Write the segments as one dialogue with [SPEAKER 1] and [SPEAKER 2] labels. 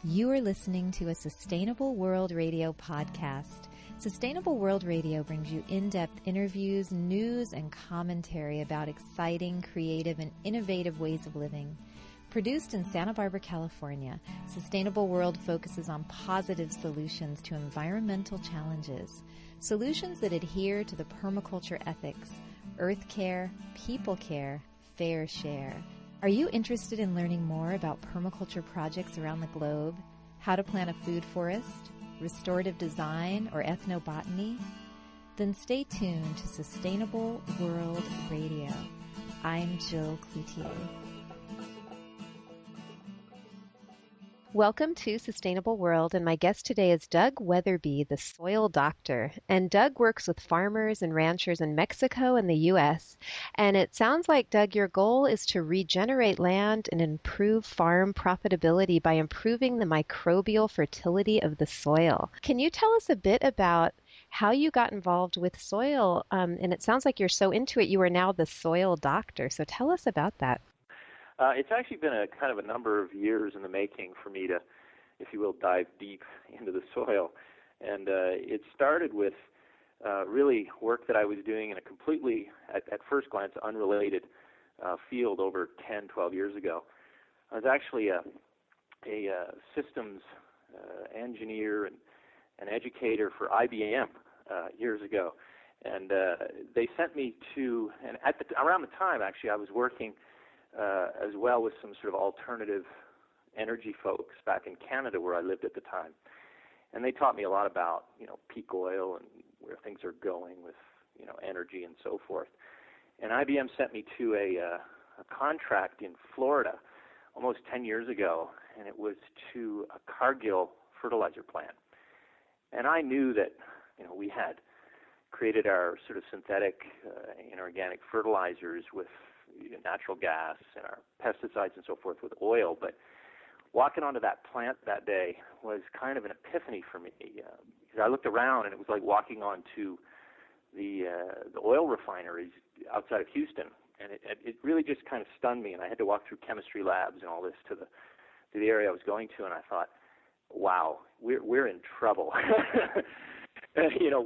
[SPEAKER 1] You are listening to a Sustainable World Radio podcast. Sustainable World Radio brings you in-depth interviews, news, and commentary about exciting, creative, and innovative ways of living. Produced in Santa Barbara, California, Sustainable World focuses on positive solutions to environmental challenges, solutions that adhere to the permaculture ethics, earth care, people care, fair share. Are you interested in learning more about permaculture projects around the globe, how to plant a food forest, restorative design, or ethnobotany? Then stay tuned to Sustainable World Radio. I'm Jill Cloutier. Welcome to Sustainable World, and my guest today is Doug Weatherbee, the soil doctor. And Doug works with farmers and ranchers in Mexico and the U.S. And it sounds like, Doug, your goal is to regenerate land and improve farm profitability by improving the microbial fertility of the soil. Can you tell us a bit about how you got involved with soil? And it sounds like you're so into it, you are now the soil doctor. So tell us about that.
[SPEAKER 2] It's actually been a kind of a number of years in the making for me to, if you will, dive deep into the soil. And it started with really work that I was doing in a completely, at first glance, unrelated field over 10, 12 years ago. I was actually a systems engineer and an educator for IBM years ago. And they sent me to, and around the time, actually, I was working as well with some sort of alternative energy folks back in Canada where I lived at the time. And they taught me a lot about, peak oil and where things are going with, energy and so forth. And IBM sent me to a contract in Florida almost 10 years ago, and it was to a Cargill fertilizer plant. And I knew that, we had created our sort of synthetic inorganic fertilizers with natural gas and our pesticides and so forth with oil, but walking onto that plant that day was kind of an epiphany for me. Because I looked around and it was like walking onto the oil refineries outside of Houston, and it really just kind of stunned me. And I had to walk through chemistry labs and all this to the area I was going to, and I thought, wow, we're in trouble.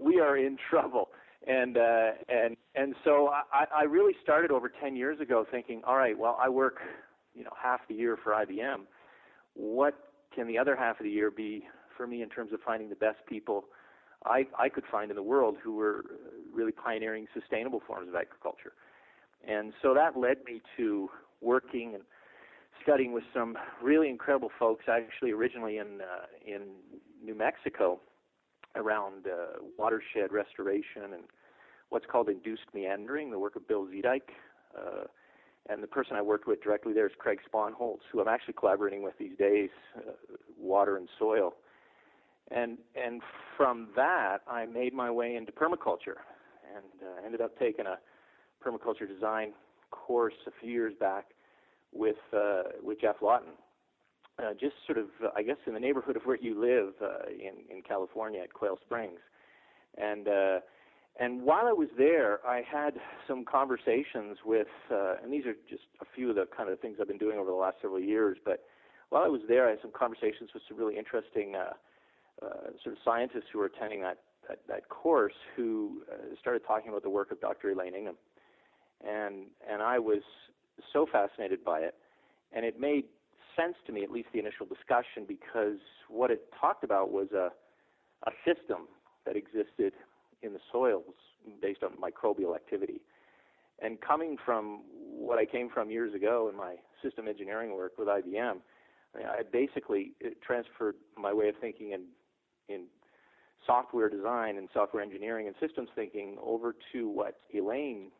[SPEAKER 2] We are in trouble. And so I really started over 10 years ago thinking, all right, well, I work, half the year for IBM. What can the other half of the year be for me in terms of finding the best people I could find in the world who were really pioneering sustainable forms of agriculture? And so that led me to working and studying with some really incredible folks, actually originally in New Mexico, around watershed restoration and what's called induced meandering, the work of Bill Zedike. And the person I worked with directly there is Craig Sponholz, who I'm actually collaborating with these days, water and soil. And from that, I made my way into permaculture and ended up taking a permaculture design course a few years back with Jeff Lawton. Just sort of, I guess, in the neighborhood of where you live in California at Quail Springs. And while I was there, I had some conversations with, and these are just a few of the kind of things I've been doing over the last several years, but while I was there, I had some conversations with some really interesting sort of scientists who were attending that course who started talking about the work of Dr. Elaine Ingham. And I was so fascinated by it, and it made sense to me, at least the initial discussion, because what it talked about was a system that existed in the soils based on microbial activity. And coming from what I came from years ago in my system engineering work with IBM, I basically transferred my way of thinking in software design and software engineering and systems thinking over to what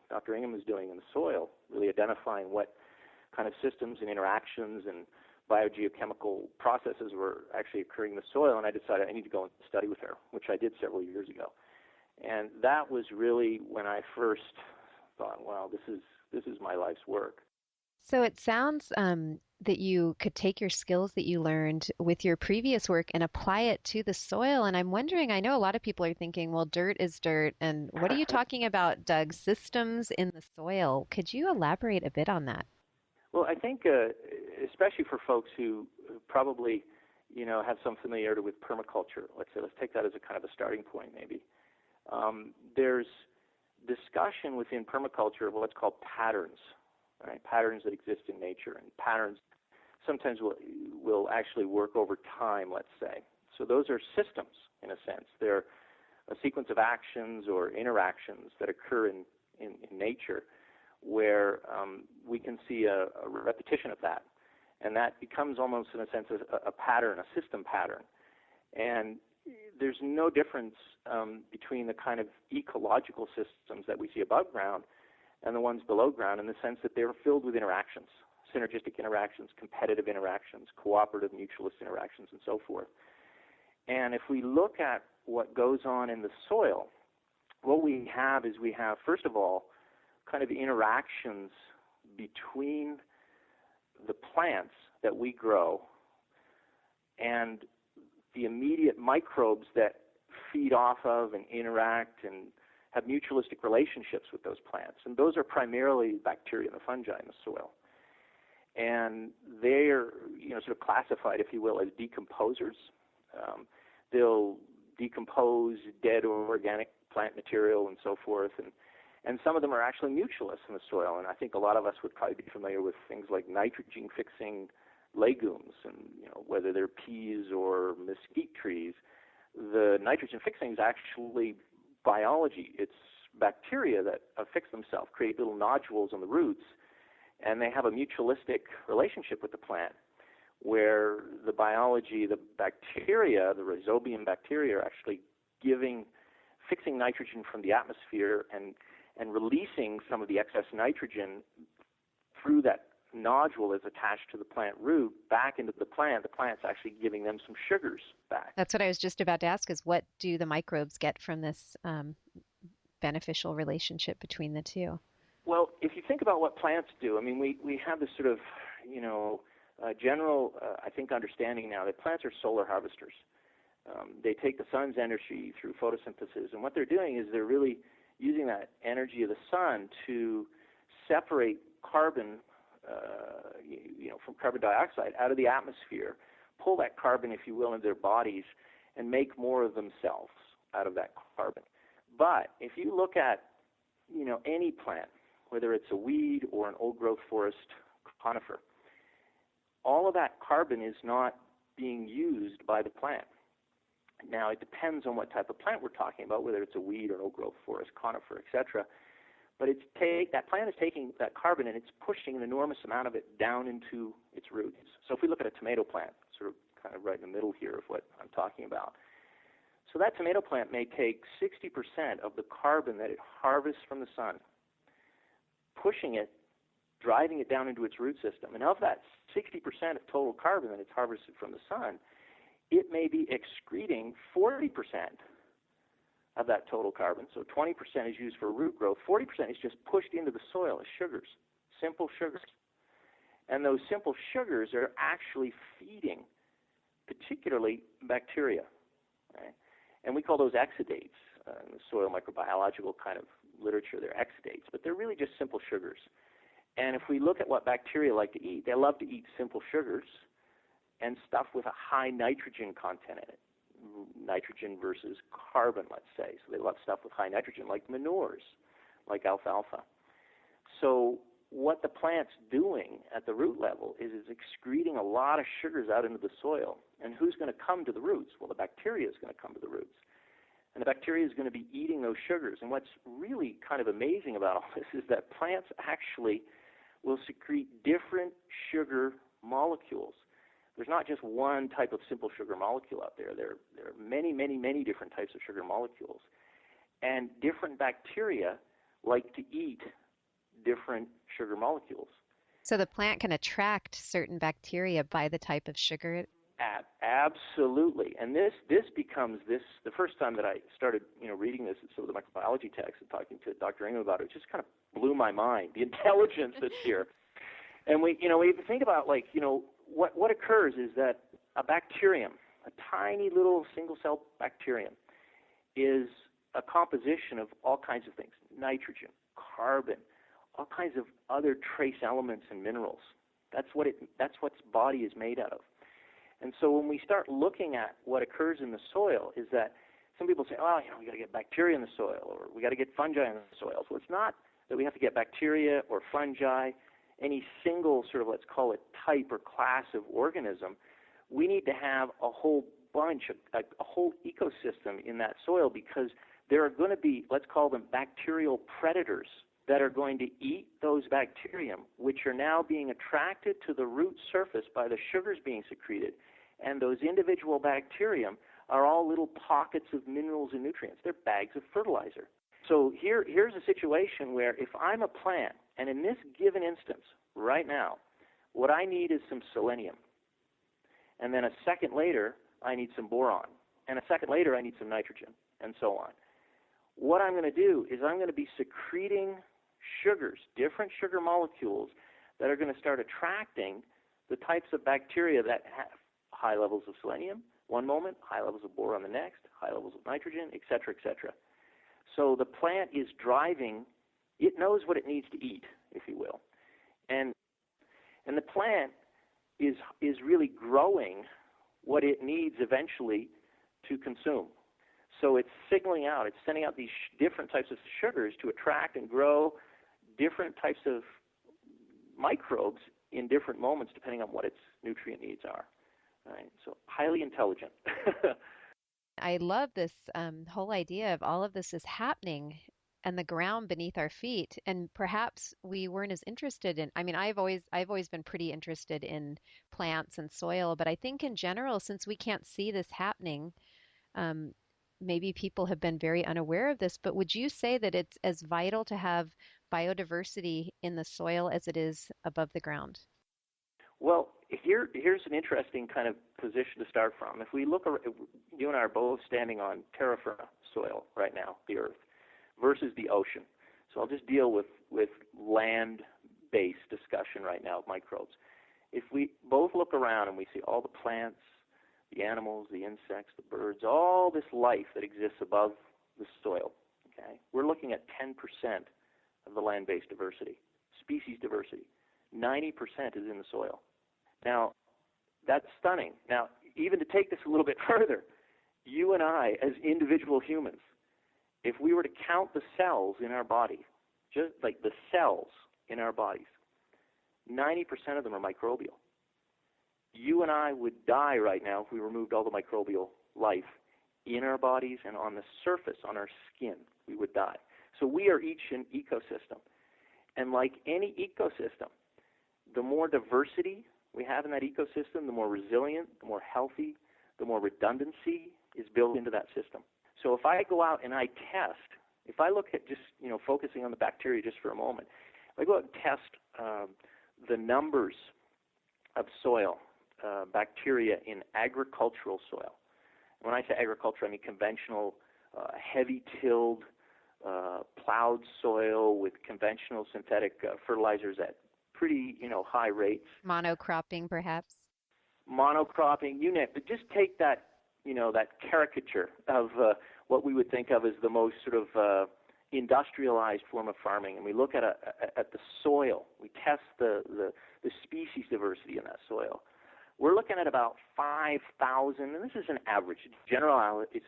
[SPEAKER 2] Dr. Ingham is doing in the soil, really identifying what kind of systems and interactions and biogeochemical processes were actually occurring in the soil. And I decided I need to go and study with her, which I did several years ago. And that was really when I first thought, wow, this is my life's work.
[SPEAKER 1] So it sounds that you could take your skills that you learned with your previous work and apply it to the soil. And I'm wondering, I know a lot of people are thinking, well, dirt is dirt. And what are you talking about, Doug? Systems in the soil. Could you elaborate a bit on that?
[SPEAKER 2] Well, I think especially for folks who probably, have some familiarity with permaculture, let's take that as a kind of a starting point maybe. There's discussion within permaculture of what's called patterns, right? Patterns that exist in nature, and patterns sometimes will actually work over time, let's say. So those are systems, in a sense. They're a sequence of actions or interactions that occur in nature where we can see a repetition of that. And that becomes almost, in a sense, a pattern, a system pattern. And there's no difference between the kind of ecological systems that we see above ground and the ones below ground, in the sense that they're filled with interactions, synergistic interactions, competitive interactions, cooperative mutualist interactions, and so forth. And if we look at what goes on in the soil, what we have is first of all, kind of interactions between the plants that we grow and the immediate microbes that feed off of and interact and have mutualistic relationships with those plants. And those are primarily bacteria and the fungi in the soil. And they're sort of classified, if you will, as decomposers. They'll decompose dead or organic plant material and so forth, and some of them are actually mutualists in the soil. And I think a lot of us would probably be familiar with things like nitrogen-fixing legumes, and whether they're peas or mesquite trees. The nitrogen-fixing is actually biology. It's bacteria that affix themselves, create little nodules on the roots, and they have a mutualistic relationship with the plant, where the biology, the bacteria, the rhizobium bacteria, are actually fixing nitrogen from the atmosphere and releasing some of the excess nitrogen through that nodule that's attached to the plant root back into the plant. The plant's actually giving them some sugars back.
[SPEAKER 1] That's what I was just about to ask, is what do the microbes get from this beneficial relationship between the two?
[SPEAKER 2] Well, if you think about what plants do, I mean, we have this sort of, general, I think, understanding now that plants are solar harvesters. They take the sun's energy through photosynthesis, and what they're doing is they're really using that energy of the sun to separate carbon, from carbon dioxide out of the atmosphere, pull that carbon, if you will, into their bodies, and make more of themselves out of that carbon. But if you look at, any plant, whether it's a weed or an old-growth forest conifer, all of that carbon is not being used by the plant. Now, it depends on what type of plant we're talking about, whether it's a weed or an old-growth forest conifer, etc. But that plant is taking that carbon and it's pushing an enormous amount of it down into its roots. So if we look at a tomato plant, sort of kind of right in the middle here of what I'm talking about, so that tomato plant may take 60% of the carbon that it harvests from the sun, pushing it, driving it down into its root system. And of that 60% of total carbon that it's harvested from the sun, it may be excreting 40% of that total carbon. So 20% is used for root growth. 40% is just pushed into the soil as sugars, simple sugars. And those simple sugars are actually feeding particularly bacteria. Right? And we call those exudates. In the soil microbiological kind of literature, they're exudates, but they're really just simple sugars. And if we look at what bacteria like to eat, they love to eat simple sugars and stuff with a high nitrogen content in it. Nitrogen versus carbon, let's say. So they love stuff with high nitrogen, like manures, like alfalfa. So what the plant's doing at the root level is it's excreting a lot of sugars out into the soil. And who's going to come to the roots? Well, the bacteria is going to come to the roots. And the bacteria is going to be eating those sugars. And what's really kind of amazing about all this is that plants actually will secrete different sugar molecules. There's not just one type of simple sugar molecule out there. There are many, many, many different types of sugar molecules. And different bacteria like to eat different sugar molecules.
[SPEAKER 1] So the plant can attract certain bacteria by the type of sugar?
[SPEAKER 2] Absolutely. And this becomes the first time that I started, reading this in some of the microbiology texts and talking to Dr. Ingham about it, just kind of blew my mind, the intelligence that's here. And we think about, what occurs is that a bacterium, a tiny little single-cell bacterium, is a composition of all kinds of things: nitrogen, carbon, all kinds of other trace elements and minerals. That's what its body is made out of. And so when we start looking at what occurs in the soil is that some people say, oh, we got to get bacteria in the soil, or we got to get fungi in the soil. So it's not that we have to get bacteria or fungi, any single sort of, let's call it, type or class of organism. We need to have a whole bunch, a whole ecosystem in that soil, because there are going to be, let's call them bacterial predators, that are going to eat those bacterium, which are now being attracted to the root surface by the sugars being secreted. And those individual bacterium are all little pockets of minerals and nutrients. They're bags of fertilizer. So here's a situation where if I'm a plant, and in this given instance, right now, what I need is some selenium. And then a second later, I need some boron. And a second later, I need some nitrogen, and so on. What I'm going to do is I'm going to be secreting sugars, different sugar molecules that are going to start attracting the types of bacteria that have high levels of selenium one moment, high levels of boron the next, high levels of nitrogen, et cetera, et cetera. So the plant is driving, it knows what it needs to eat, if you will. And the plant is really growing what it needs eventually to consume. So it's signaling out, it's sending out these different types of sugars to attract and grow different types of microbes in different moments depending on what its nutrient needs are. Right? So highly intelligent.
[SPEAKER 1] I love this whole idea of all of this is happening and the ground beneath our feet. And perhaps we weren't as interested in, I mean, I've always been pretty interested in plants and soil, but I think in general, since we can't see this happening, maybe people have been very unaware of this, but would you say that it's as vital to have biodiversity in the soil as it is above the ground?
[SPEAKER 2] Well, here's an interesting kind of position to start from. If we look, you and I are both standing on terra firma soil right now, the earth, versus the ocean. So I'll just deal with land-based discussion right now of microbes. If we both look around and we see all the plants, the animals, the insects, the birds, all this life that exists above the soil, okay? We're looking at 10% of the land-based diversity, species diversity. 90% is in the soil. Now, that's stunning. Now, even to take this a little bit further, you and I, as individual humans, if we were to count the cells in our body, just like the cells in our bodies, 90% of them are microbial. You and I would die right now if we removed all the microbial life in our bodies and on the surface, on our skin. We would die. So we are each an ecosystem. And like any ecosystem, the more diversity we have in that ecosystem, the more resilient, the more healthy, the more redundancy is built into that system. So if I go out and I test, if I look at just, focusing on the bacteria just for a moment, if I go out and test the numbers of soil, bacteria in agricultural soil. When I say agriculture, I mean conventional, heavy-tilled, plowed soil with conventional synthetic fertilizers at pretty, high rates.
[SPEAKER 1] Monocropping, perhaps?
[SPEAKER 2] Monocropping, you name it. But just take that, that caricature of what we would think of as the most sort of industrialized form of farming, and we look at the soil. We test the species diversity in that soil. We're looking at about 5,000, and this is an average. It's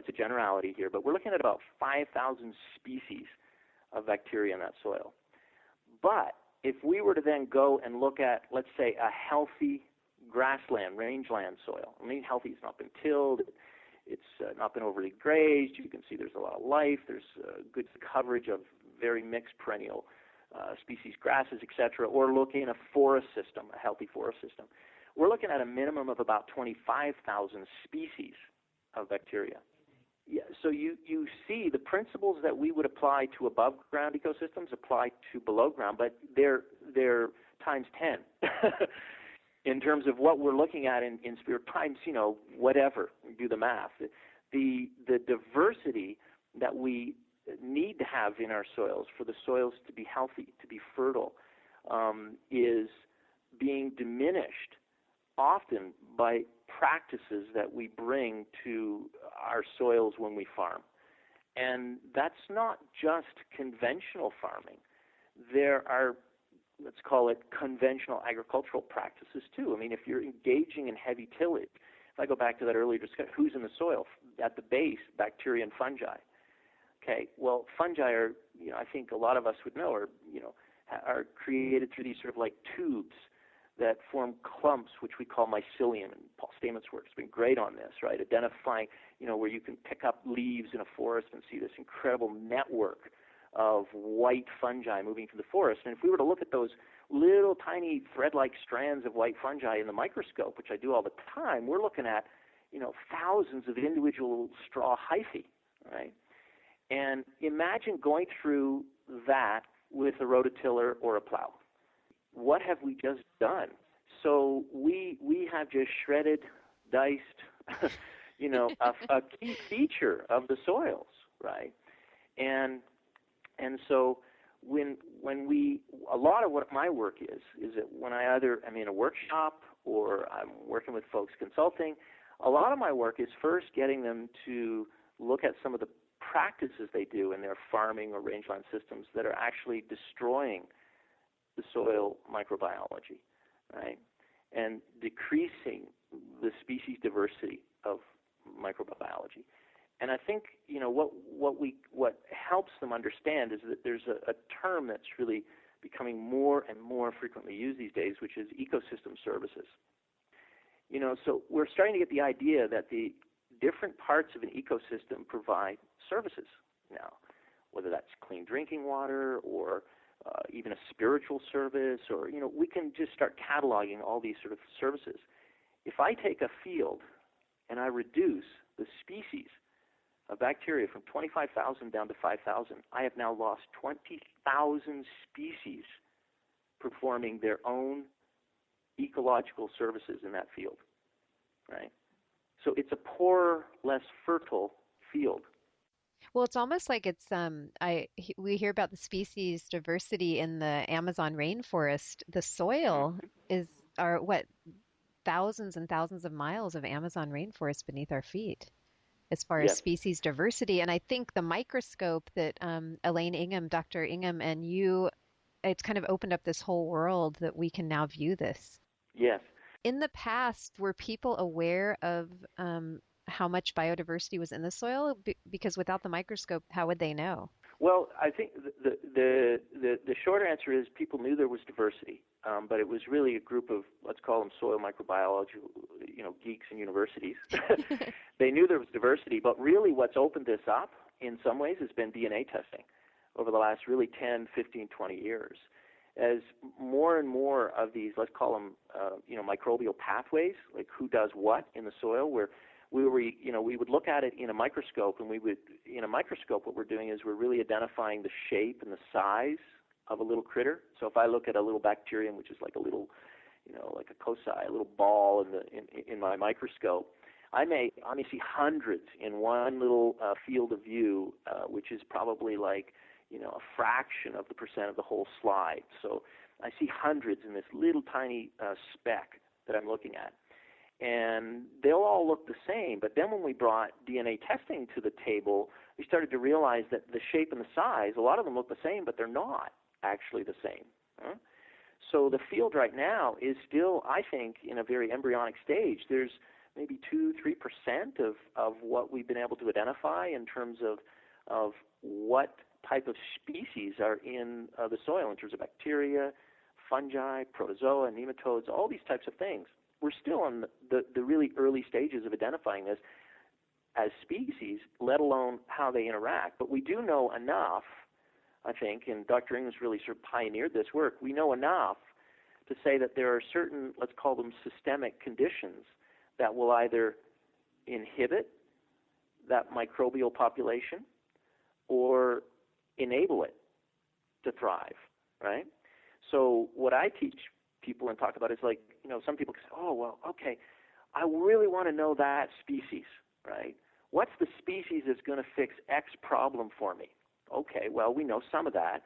[SPEAKER 2] a generality here, but we're looking at about 5,000 species of bacteria in that soil. But if we were to then go and look at, let's say, a healthy grassland, rangeland soil, I mean, healthy, it's not been tilled, it's not been overly grazed, you can see there's a lot of life, there's good coverage of very mixed perennial species, grasses, etc., or looking at a forest system, a healthy forest system. We're looking at a minimum of about 25,000 species of bacteria. Yeah, so you see the principles that we would apply to above ground ecosystems apply to below ground, but they're times 10 in terms of what we're looking at in spirit times, whatever, do the math. The diversity that we need to have in our soils for the soils to be healthy, to be fertile, is being diminished often by practices that we bring to our soils when we farm. And that's not just conventional farming. There are let's call it conventional agricultural practices too. I mean, if you're engaging in heavy tillage, if I go back to that earlier discussion, who's in the soil? At the base, bacteria and fungi. Okay, well, fungi are, I think a lot of us would know, are created through these sort of like tubes that form clumps, which we call mycelium. And Paul Stament's work has been great on this, right? Identifying, where you can pick up leaves in a forest and see this incredible network of white fungi moving through the forest. And if we were to look at those little tiny thread-like strands of white fungi in the microscope, which I do all the time, we're looking at, thousands of individual straw hyphae, right? And imagine going through that with a rototiller or a plow. What have we just done? So we have just shredded, diced, a key feature of the soils, right? And so when a lot of what my work is that when I'm in a workshop or I'm working with folks consulting, a lot of my work is first getting them to look at some of the practices they do in their farming or rangeland systems that are actually destroying the soil microbiology, right, and decreasing the species diversity of microbiology. And I think what helps them understand is that there's a term that's really becoming more and more frequently used these days, which is ecosystem services. So we're starting to get the idea that the different parts of an ecosystem provide services now, whether that's clean drinking water or even a spiritual service, or we can just start cataloging all these sort of services. If I take a field and I reduce the species of bacteria from 25,000 down to 5,000, I have now lost 20,000 species performing their own ecological services in that field, right? So it's a poorer, less fertile field.
[SPEAKER 1] Well, it's almost like it's we hear about the species diversity in the Amazon rainforest. The soil are thousands and thousands of miles of Amazon rainforest beneath our feet as far as species diversity. And I think the microscope that Elaine Ingham, Dr. Ingham, and you, it's kind of opened up this whole world that we can now view this.
[SPEAKER 2] Yes.
[SPEAKER 1] In the past, were people aware of how much biodiversity was in the soil? Because without the microscope, how would they know?
[SPEAKER 2] Well, I think the short answer is people knew there was diversity, but it was really a group of, let's call them soil microbiology, geeks in universities. They knew there was diversity, but really what's opened this up in some ways has been DNA testing over the last really 10, 15, 20 years. As more and more of these, let's call them, microbial pathways, like who does what in the soil, where we would look at it in a microscope, and what we're doing is we're really identifying the shape and the size of a little critter. So if I look at a little bacterium, which is like a little, like a cocci, a little ball in my microscope, I may see hundreds in one little field of view, which is probably like, a fraction of the percent of the whole slide. So I see hundreds in this little tiny speck that I'm looking at. And they'll all look the same. But then when we brought DNA testing to the table, we started to realize that the shape and the size, a lot of them look the same, but they're not actually the same. So the field right now is still, I think, in a very embryonic stage. There's maybe 2-3% of what we've been able to identify in terms of what type of species are in the soil in terms of bacteria, fungi, protozoa, nematodes, all these types of things. We're still in the really early stages of identifying this as species, let alone how they interact. But we do know enough, I think, and Dr. Ingham's really sort of pioneered this work, we know enough to say that there are certain, let's call them systemic conditions, that will either inhibit that microbial population or enable it to thrive, right? So what I teach people and talk about is like, some people say, oh, well, okay, I really want to know that species, right? What's the species that's going to fix X problem for me? Okay, well, we know some of that,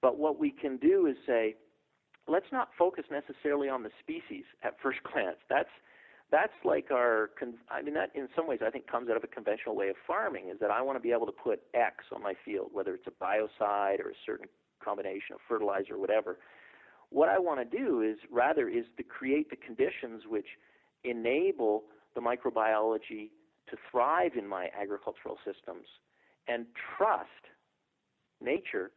[SPEAKER 2] but what we can do is say, let's not focus necessarily on the species at first glance. That's like that in some ways I think comes out of a conventional way of farming, is that I want to be able to put X on my field, whether it's a biocide or a certain combination of fertilizer or whatever. what I want to do is to create the conditions which enable the microbiology to thrive in my agricultural systems and trust nature,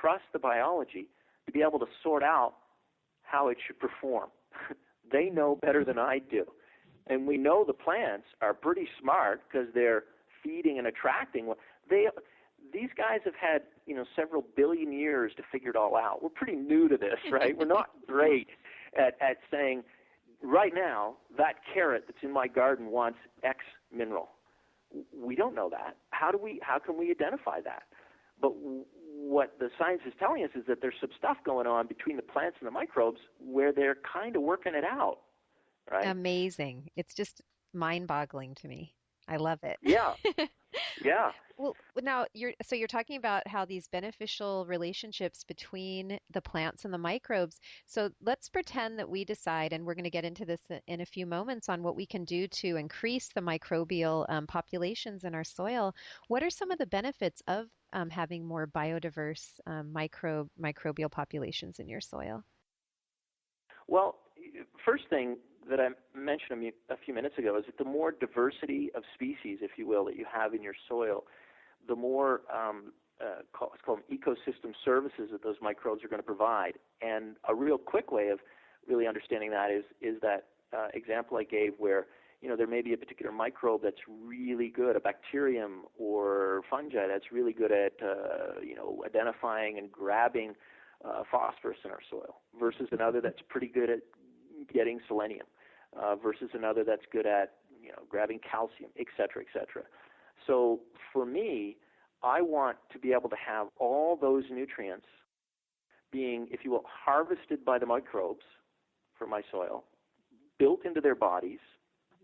[SPEAKER 2] trust the biology to be able to sort out how it should perform. They know better than I do. And we know the plants are pretty smart because they're feeding and attracting. These guys have had, several billion years to figure it all out. We're pretty new to this, right? We're not great at saying, right now, that carrot that's in my garden wants X mineral. We don't know that. How can we identify that? But what the science is telling us is that there's some stuff going on between the plants and the microbes where they're kind of working it out, right?
[SPEAKER 1] Amazing. It's just mind-boggling to me. I love it.
[SPEAKER 2] Yeah. Yeah.
[SPEAKER 1] Well, now you're talking about how these beneficial relationships between the plants and the microbes. So let's pretend that we decide, and we're going to get into this in a few moments, on what we can do to increase the microbial populations in our soil. What are some of the benefits of having more biodiverse microbial populations in your soil?
[SPEAKER 2] Well, first thing that I mentioned a few minutes ago is that the more diversity of species, if you will, that you have in your soil, the more it's called ecosystem services that those microbes are going to provide. And a real quick way of really understanding that is that example I gave where there may be a particular microbe that's really good, a bacterium or fungi that's really good at identifying and grabbing phosphorus in our soil, versus another that's pretty good at getting selenium, versus another that's good at grabbing calcium, et cetera, et cetera. So for me, I want to be able to have all those nutrients being, if you will, harvested by the microbes from my soil, built into their bodies.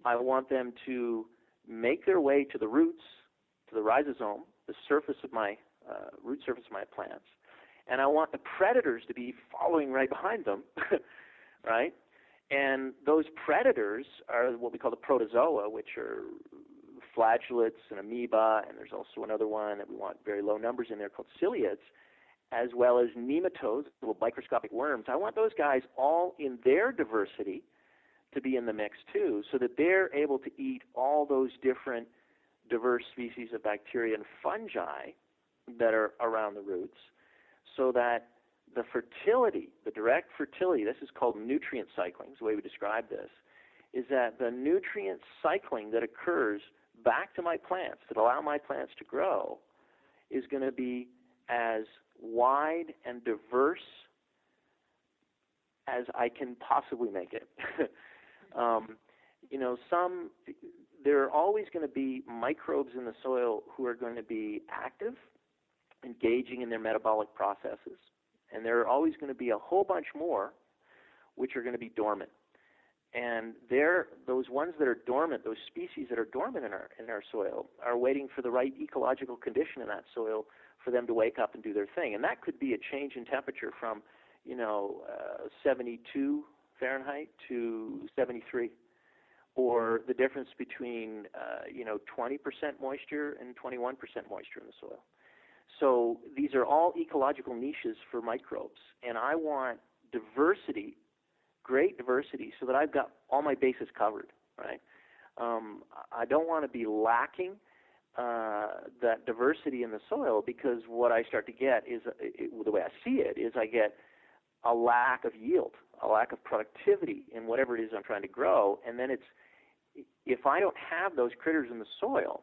[SPEAKER 2] I want them to make their way to the roots, to the rhizosome, the surface of my root surface of my plants, and I want the predators to be following right behind them, right? And those predators are what we call the protozoa, which are flagellates and amoeba, and there's also another one that we want very low numbers in there called ciliates, as well as nematodes, little microscopic worms. I want those guys all in their diversity to be in the mix too, so that they're able to eat all those different diverse species of bacteria and fungi that are around the roots, so that the fertility, the direct fertility, this is called nutrient cycling, is the way we describe this, is that the nutrient cycling that occurs back to my plants that allow my plants to grow is going to be as wide and diverse as I can possibly make it. There are always going to be microbes in the soil who are going to be active, engaging in their metabolic processes. And there are always going to be a whole bunch more which are going to be dormant. And those ones that are dormant, those species that are dormant in our soil, are waiting for the right ecological condition in that soil for them to wake up and do their thing. And that could be a change in temperature from 72 Fahrenheit to 73, or the difference between 20% moisture and 21% moisture in the soil. So these are all ecological niches for microbes, and I want diversity, great diversity, so that I've got all my bases covered, right? I don't want to be lacking that diversity in the soil, because what I start to get is, the way I see it, is I get a lack of yield, a lack of productivity in whatever it is I'm trying to grow, and then if I don't have those critters in the soil,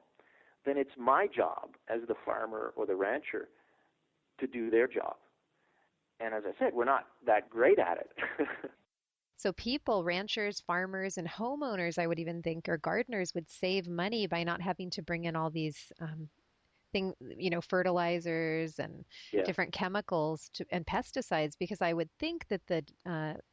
[SPEAKER 2] then it's my job as the farmer or the rancher to do their job. And as I said, we're not that great at it.
[SPEAKER 1] So people, ranchers, farmers, and homeowners, I would even think, or gardeners, would save money by not having to bring in all these fertilizers and different chemicals and pesticides, because I would think that the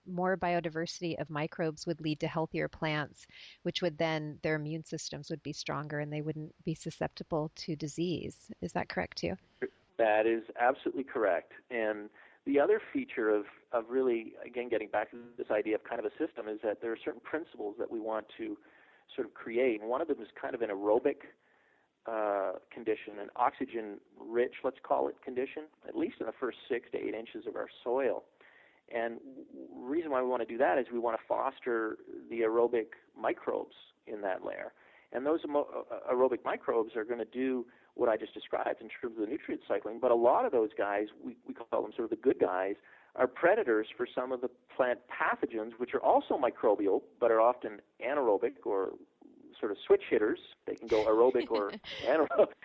[SPEAKER 1] more biodiversity of microbes would lead to healthier plants, which would then, their immune systems would be stronger and they wouldn't be susceptible to disease. Is that correct too?
[SPEAKER 2] That is absolutely correct. And the other feature of really, again, getting back to this idea of kind of a system, is that there are certain principles that we want to sort of create. And one of them is kind of an aerobic condition, an oxygen-rich, let's call it, condition, at least in the first 6 to 8 inches of our soil. And the reason why we want to do that is we want to foster the aerobic microbes in that layer. And those aerobic microbes are going to do what I just described in terms of the nutrient cycling. But a lot of those guys, we call them sort of the good guys, are predators for some of the plant pathogens, which are also microbial, but are often anaerobic or sort of switch hitters. They can go aerobic or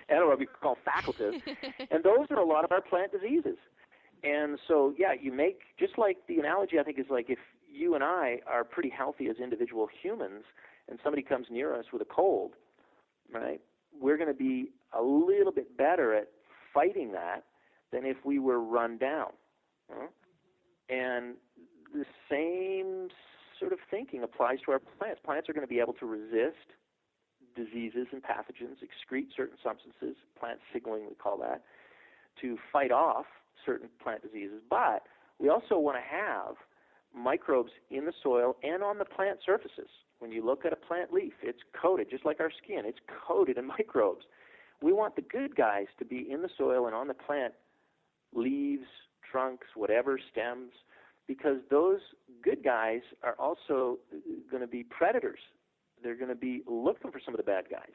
[SPEAKER 2] anaerobic, called facultative. And those are a lot of our plant diseases. And so, yeah, you make, just like the analogy I think is like if you and I are pretty healthy as individual humans and somebody comes near us with a cold, right, we're going to be a little bit better at fighting that than if we were run down. And the same sort of thinking applies to our plants. Plants are going to be able to resist diseases and pathogens, excrete certain substances, plant signaling we call that, to fight off certain plant diseases. But we also want to have microbes in the soil and on the plant surfaces. When you look at a plant leaf, it's coated, just like our skin, it's coated in microbes. We want the good guys to be in the soil and on the plant leaves, trunks, whatever, stems, because those good guys are also going to be predators. They're going to be looking for some of the bad guys.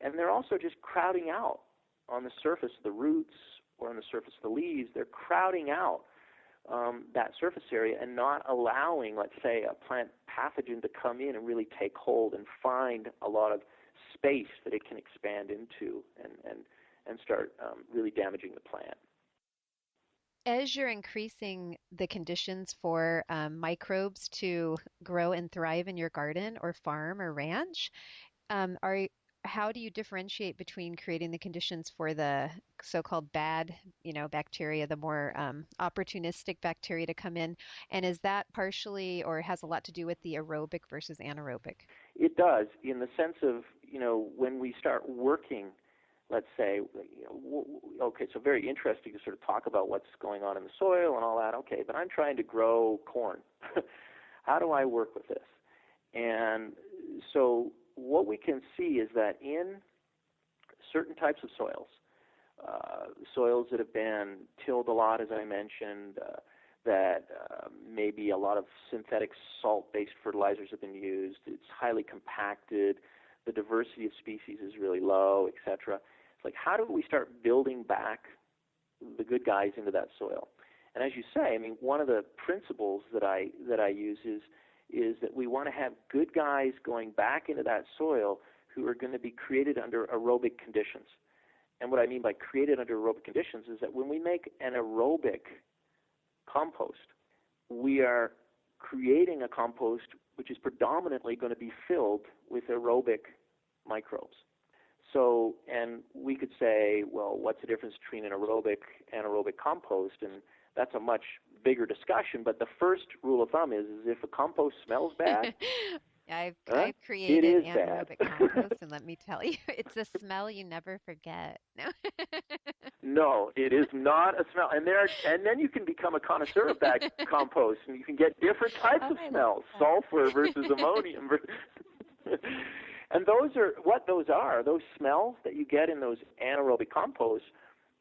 [SPEAKER 2] And they're also just crowding out on the surface of the roots or on the surface of the leaves. They're crowding out that surface area and not allowing, let's say, a plant pathogen to come in and really take hold and find a lot of space that it can expand into and start really damaging the plant.
[SPEAKER 1] As you're increasing the conditions for microbes to grow and thrive in your garden or farm or ranch, how do you differentiate between creating the conditions for the so-called bad, bacteria, the more opportunistic bacteria to come in? And is that partially or has a lot to do with the aerobic versus anaerobic?
[SPEAKER 2] It does, in the sense of, when we start working, let's say, okay, so very interesting to sort of talk about what's going on in the soil and all that. Okay, but I'm trying to grow corn. How do I work with this? And so what we can see is that in certain types of soils, soils that have been tilled a lot, as I mentioned, that maybe a lot of synthetic salt-based fertilizers have been used, it's highly compacted, the diversity of species is really low, etc. It's like, how do we start building back the good guys into that soil? And as you say, I mean, one of the principles that I use is that we want to have good guys going back into that soil who are going to be created under aerobic conditions. And what I mean by created under aerobic conditions is that when we make an aerobic compost, we are creating a compost which is predominantly going to be filled with aerobic microbes. So, and we could say, well, what's the difference between an aerobic and anaerobic compost? And that's a much bigger discussion, but the first rule of thumb is if a compost smells bad,
[SPEAKER 1] I've created anaerobic compost, and let me tell you, it's a smell you never forget.
[SPEAKER 2] No, it is not a smell. And then you can become a connoisseur of that compost, and you can get different types of smells, sulfur versus ammonium. And those are those smells that you get in those anaerobic composts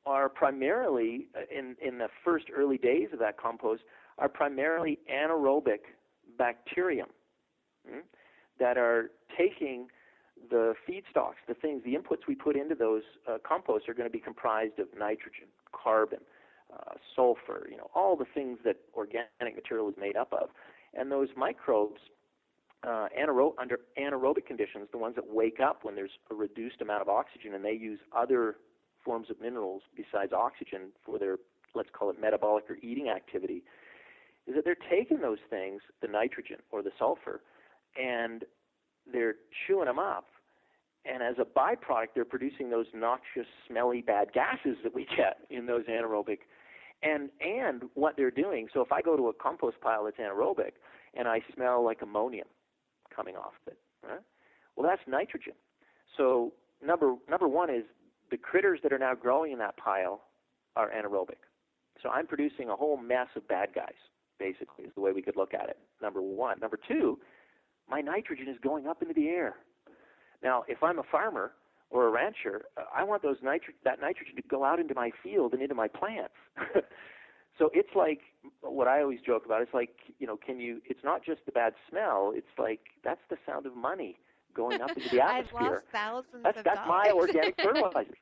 [SPEAKER 2] are primarily, in the first early days of that compost, are primarily anaerobic bacterium that are taking the feedstocks, the inputs we put into those composts are going to be comprised of nitrogen, carbon, sulfur, all the things that organic material is made up of. And those microbes, under anaerobic conditions, the ones that wake up when there's a reduced amount of oxygen and they use other forms of minerals besides oxygen for their, let's call it metabolic or eating activity, is that they're taking those things, the nitrogen or the sulfur, and they're chewing them up. And as a byproduct, they're producing those noxious, smelly, bad gases that we get in those anaerobic. And what they're doing, so if I go to a compost pile that's anaerobic and I smell like ammonium coming off of it, right? Well, that's nitrogen. So number one is the critters that are now growing in that pile are anaerobic. So I'm producing a whole mess of bad guys, basically, is the way we could look at it, number one. Number two, my nitrogen is going up into the air. Now, if I'm a farmer or a rancher, I want that nitrogen to go out into my field and into my plants. So it's like what I always joke about. It's like, it's not just the bad smell. It's like that's the sound of money going up into the atmosphere.
[SPEAKER 1] I've lost thousands of
[SPEAKER 2] that's
[SPEAKER 1] dollars.
[SPEAKER 2] my organic fertilizer.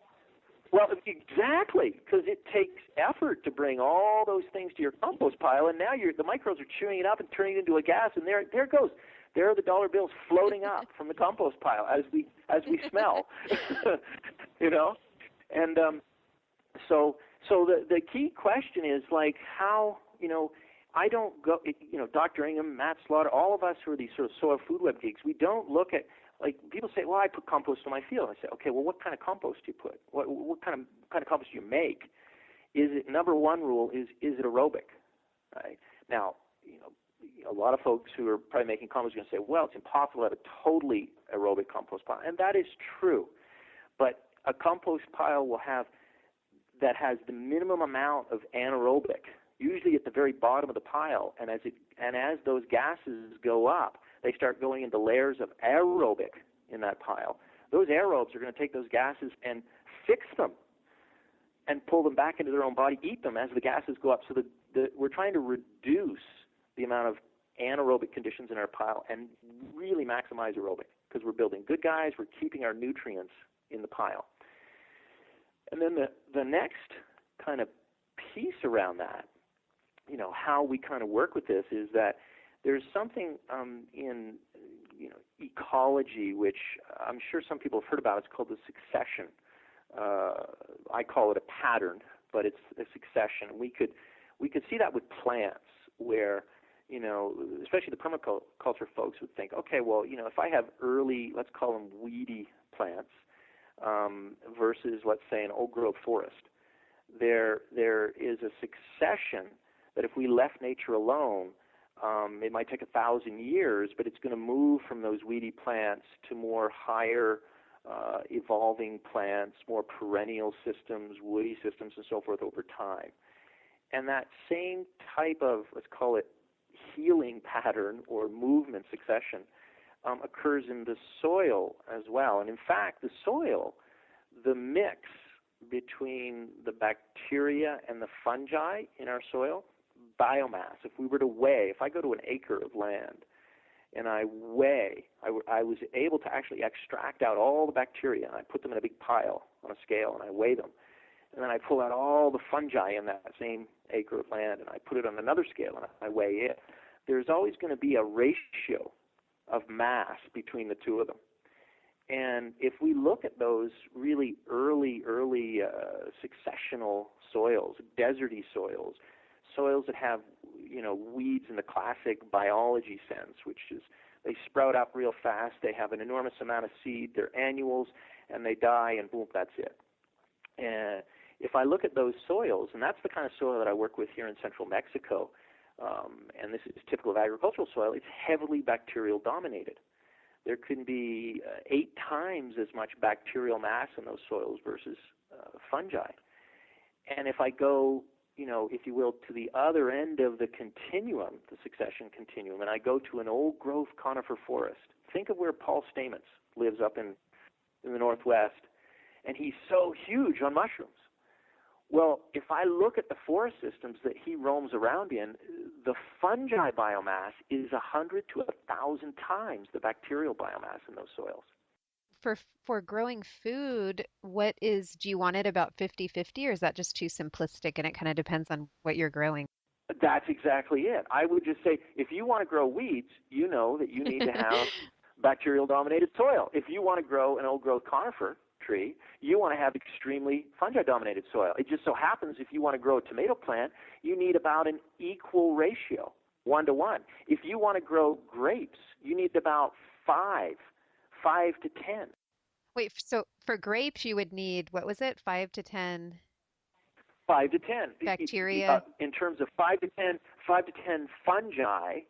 [SPEAKER 2] Well, exactly, because it takes effort to bring all those things to your compost pile, and now the microbes are chewing it up and turning it into a gas, and there it goes. There are the dollar bills floating up from the compost pile as we smell, and so the key question is like how, I don't go, Dr. Ingham, Matt Slaughter, all of us who are these sort of soil food web geeks, we don't look at, like, people say, well, I put compost in my field. I say, okay, well, what kind of compost do you put? What kind of compost do you make? Number one rule is it aerobic, right? Now, a lot of folks who are probably making compost are going to say, well, it's impossible to have a totally aerobic compost pile, and that is true. But a compost pile that has the minimum amount of anaerobic, usually at the very bottom of the pile, and as those gases go up, they start going into layers of aerobic in that pile. Those aerobes are going to take those gases and fix them and pull them back into their own body, eat them as the gases go up. So we're trying to reduce the amount of anaerobic conditions in our pile and really maximize aerobic, because we're building good guys, we're keeping our nutrients in the pile. And then the next kind of piece around that, how we kind of work with this is that there's something in ecology, which I'm sure some people have heard about. It's called the succession. I call it a pattern, but it's a succession. We could see that with plants, where especially the permaculture folks would think, okay, well, if I have early, let's call them weedy plants, versus, let's say, an old-growth forest, there is a succession that if we left nature alone, it might take 1,000 years, but it's going to move from those weedy plants to more higher evolving plants, more perennial systems, woody systems, and so forth over time. And that same type of, let's call it, healing pattern or movement succession occurs in the soil as well. And in fact, the soil, the mix between the bacteria and the fungi in our soil, biomass, if I go to an acre of land and I weigh, I was able to actually extract out all the bacteria, and I put them in a big pile on a scale, and I weigh them. And then I pull out all the fungi in that same acre of land, and I put it on another scale, and I weigh it. There's always going to be a ratio of mass between the two of them. And if we look at those really early successional soils, deserty soils that have, weeds in the classic biology sense, which is they sprout up real fast, they have an enormous amount of seed, they're annuals, and they die, and boom, that's it. And if I look at those soils, and that's the kind of soil that I work with here in central Mexico, and this is typical of agricultural soil, it's heavily bacterial dominated. There can be 8 times as much bacterial mass in those soils versus fungi. And if I go, if you will, to the other end of the continuum, the succession continuum, and I go to an old-growth conifer forest, think of where Paul Stamets lives up in the Northwest, and he's so huge on mushrooms. Well, if I look at the forest systems that he roams around in, the fungi biomass is 100 to 1,000 times the bacterial biomass in those soils.
[SPEAKER 1] For growing food, do you want it about 50-50, or is that just too simplistic and it kind of depends on what you're growing?
[SPEAKER 2] That's exactly it. I would just say, if you want to grow weeds, you know that you need to have bacterial-dominated soil. If you want to grow an old-growth conifer tree, you want to have extremely fungi-dominated soil. It just so happens if you want to grow a tomato plant, you need about an equal ratio, 1-to-1. If you want to grow grapes, you need about 5 to 10.
[SPEAKER 1] Wait, so for grapes you would need, what was it, 5 to 10?
[SPEAKER 2] 5 to 10
[SPEAKER 1] bacteria.
[SPEAKER 2] In terms of 5 to 10 fungi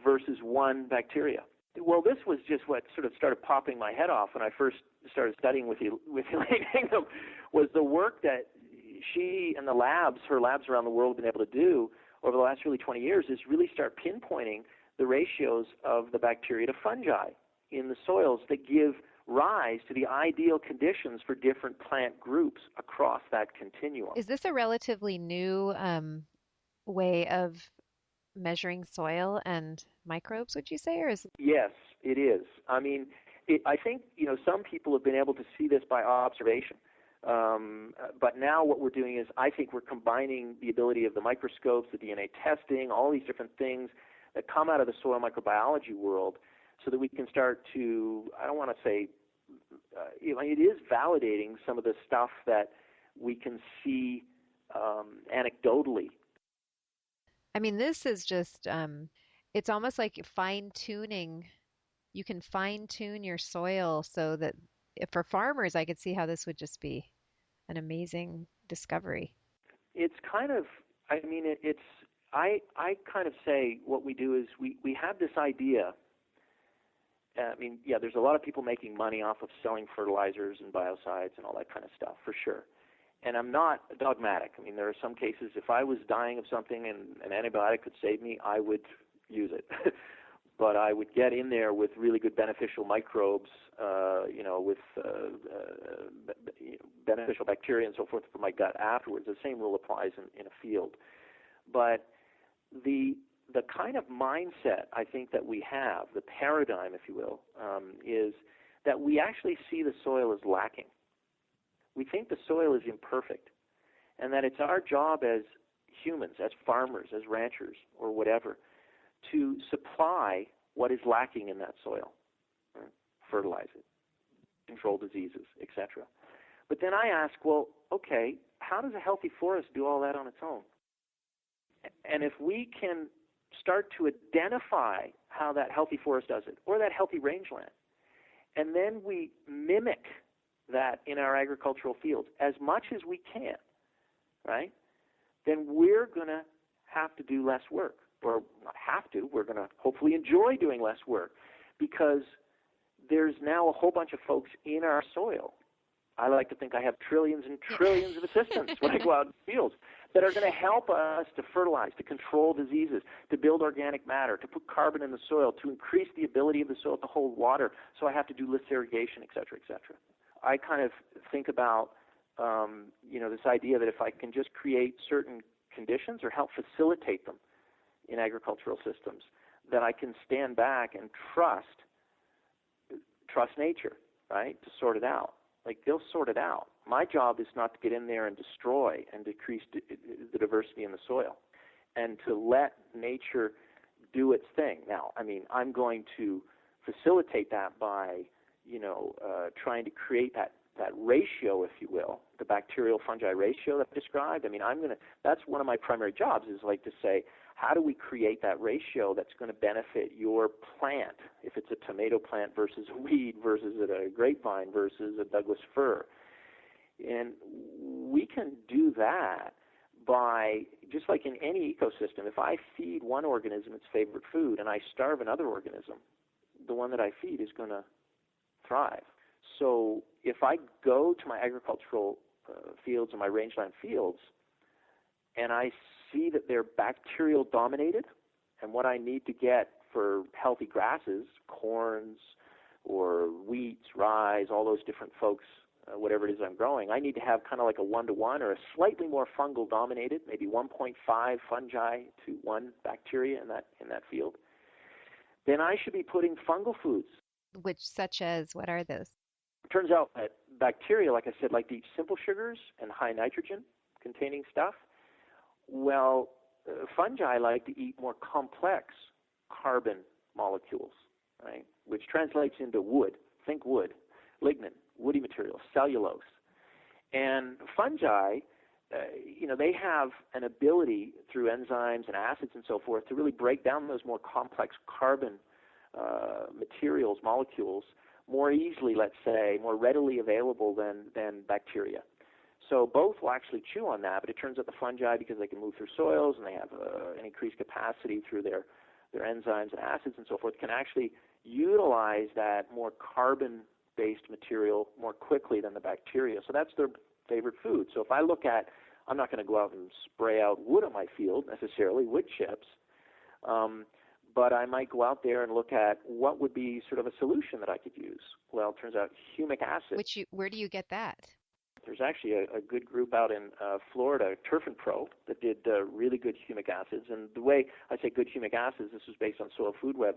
[SPEAKER 2] versus 1 bacteria. Well, this was just what sort of started popping my head off when I first started studying with Elaine Ingham, was the work that she and her labs around the world have been able to do over the last really 20 years is really start pinpointing the ratios of the bacteria to fungi in the soils that give rise to the ideal conditions for different plant groups across that continuum.
[SPEAKER 1] Is this a relatively new
[SPEAKER 3] way of measuring soil and microbes, would you say, or is
[SPEAKER 2] Yes, it is. I mean, I think, some people have been able to see this by observation. But now what we're doing is, I think we're combining the ability of the microscopes, the DNA testing, all these different things that come out of the soil microbiology world, so that we can start to, I don't want to say, it is validating some of the stuff that we can see anecdotally.
[SPEAKER 3] I mean, this is just, it's almost like fine-tuning. You can fine-tune your soil so that for farmers, I could see how this would just be an amazing discovery.
[SPEAKER 2] It's kind of, I kind of say what we do is we have this idea. There's a lot of people making money off of selling fertilizers and biocides and all that kind of stuff, for sure. And I'm not dogmatic. I mean, there are some cases, if I was dying of something and an antibiotic could save me, I would use it. But I would get in there with really good beneficial microbes, with beneficial bacteria and so forth for my gut afterwards. The same rule applies in a field. But the kind of mindset I think that we have, the paradigm, if you will, is that we actually see the soil as lacking. We think the soil is imperfect, and that it's our job as humans, as farmers, as ranchers, or whatever, to supply what is lacking in that soil, right? Fertilize it, control diseases, etc. But then I ask, well, okay, how does a healthy forest do all that on its own? And if we can start to identify how that healthy forest does it, or that healthy rangeland, and then we mimic that in our agricultural fields as much as we can, right, then we're going to have to do less work. Or not have to, we're going to hopefully enjoy doing less work, because there's now a whole bunch of folks in our soil. I like to think I have trillions and trillions of assistants when I go out in the fields that are going to help us to fertilize, to control diseases, to build organic matter, to put carbon in the soil, to increase the ability of the soil to hold water, so I have to do less irrigation, et cetera, et cetera. I kind of think about, this idea that if I can just create certain conditions or help facilitate them in agricultural systems, that I can stand back and trust nature, right, to sort it out. Like, they'll sort it out. My job is not to get in there and destroy and decrease the diversity in the soil, and to let nature do its thing. Now, I'm going to facilitate that by, trying to create that ratio, if you will, the bacterial fungi ratio that I described. That's one of my primary jobs, is like to say, how do we create that ratio that's going to benefit your plant, if it's a tomato plant versus a weed versus a grapevine versus a Douglas fir? And we can do that by, just like in any ecosystem, if I feed one organism its favorite food and I starve another organism, the one that I feed is going to thrive. So if I go to my agricultural fields and my rangeland fields, and I see that they're bacterial dominated, and what I need to get for healthy grasses, corns or wheats, rye, all those different folks, whatever it is I'm growing, I need to have kind of like a 1-to-1 or a slightly more fungal dominated, maybe 1.5 fungi to 1 bacteria in that field. Then I should be putting fungal foods.
[SPEAKER 3] Which, such as, what are those?
[SPEAKER 2] It turns out that bacteria, like I said, like to eat simple sugars and high nitrogen containing stuff. Well, fungi like to eat more complex carbon molecules, right? Which translates into wood. Think wood, lignin, woody materials, cellulose. And fungi, they have an ability through enzymes and acids and so forth to really break down those more complex carbon materials, molecules, more easily, let's say, more readily available than bacteria. So both will actually chew on that, but it turns out the fungi, because they can move through soils and they have an increased capacity through their enzymes and acids and so forth, can actually utilize that more carbon-based material more quickly than the bacteria. So that's their favorite food. So if I look at, I'm not going to go out and spray out wood on my field necessarily, wood chips, but I might go out there and look at what would be sort of a solution that I could use. Well, it turns out humic acid.
[SPEAKER 3] Where do you get that?
[SPEAKER 2] There's actually a good group out in Florida, Turf and Pro, that did really good humic acids. And the way I say good humic acids, this was based on Soil Foodweb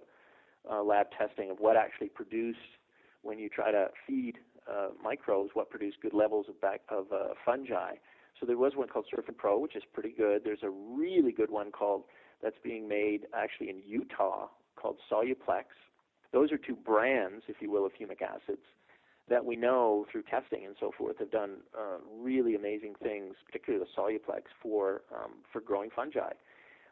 [SPEAKER 2] lab testing of what actually produced when you try to feed microbes, what produced good levels of fungi. So there was one called Surf and Pro, which is pretty good. There's a really good one that's being made actually in Utah called Soluplex. Those are two brands, if you will, of humic acids that we know through testing and so forth have done really amazing things, particularly the Soluplex for growing fungi.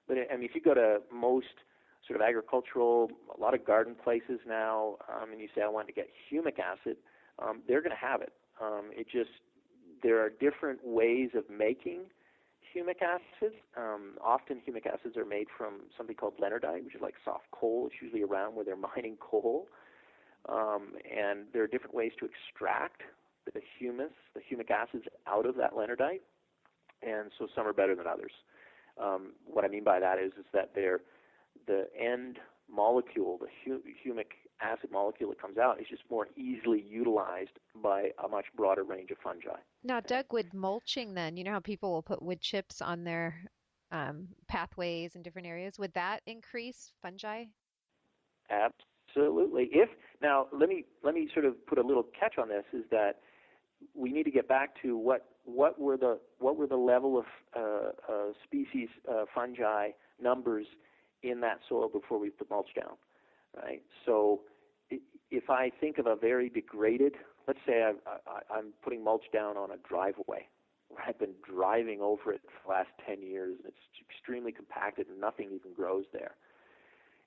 [SPEAKER 2] But I mean, if you go to most sort of agricultural, a lot of garden places now, and you say, I want to get humic acid, they're going to have it. There are different ways of making humic acids. Often humic acids are made from something called leonardite, which is like soft coal. It's usually around where they're mining coal. And there are different ways to extract the humic acids out of that leonardite. And so some are better than others. What I mean by that is that the end molecule, the humic acid molecule that comes out, is just more easily utilized by a much broader range of fungi.
[SPEAKER 3] Now, Doug, would mulching then, you know how people will put wood chips on their pathways in different areas, would that increase fungi?
[SPEAKER 2] Absolutely. Now, let me sort of put a little catch on this, is that we need to get back to what were the level of species fungi numbers in that soil before we put mulch down, right? So if I think of a very degraded, let's say I'm putting mulch down on a driveway where I've been driving over it for the last 10 years, and it's extremely compacted and nothing even grows there.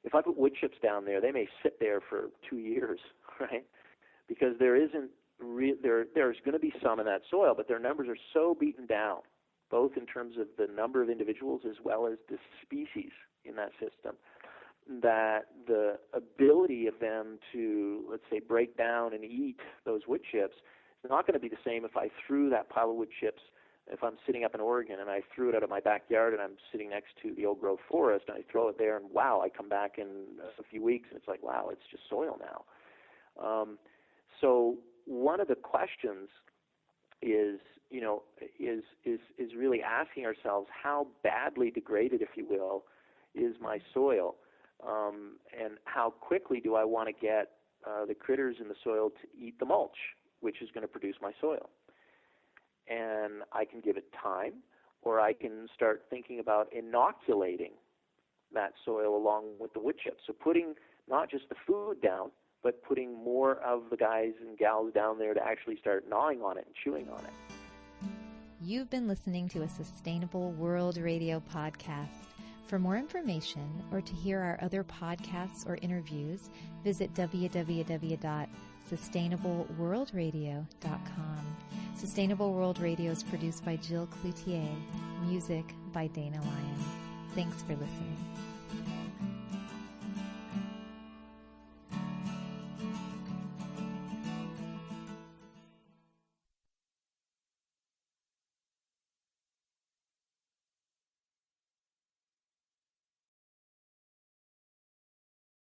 [SPEAKER 2] If I put wood chips down there, they may sit there for 2 years, right? Because there's going to be some in that soil, but their numbers are so beaten down, both in terms of the number of individuals as well as the species in that system, that the ability of them to, let's say, break down and eat those wood chips is not going to be the same if I threw that pile of wood chips, if I'm sitting up in Oregon and I threw it out of my backyard and I'm sitting next to the old growth forest and I throw it there and wow, I come back in a few weeks and it's like, wow, it's just soil now. So one of the questions is really asking ourselves, how badly degraded, if you will, is my soil, and how quickly do I want to get the critters in the soil to eat the mulch, which is going to produce my soil. And I can give it time, or I can start thinking about inoculating that soil along with the wood chips. So putting not just the food down, but putting more of the guys and gals down there to actually start gnawing on it and chewing on it.
[SPEAKER 1] You've been listening to a Sustainable World Radio podcast. For more information or to hear our other podcasts or interviews, visit www.sustainableworldradio.com. Sustainable World Radio is produced by Jill Cloutier. Music by Dana Lyons. Thanks for listening.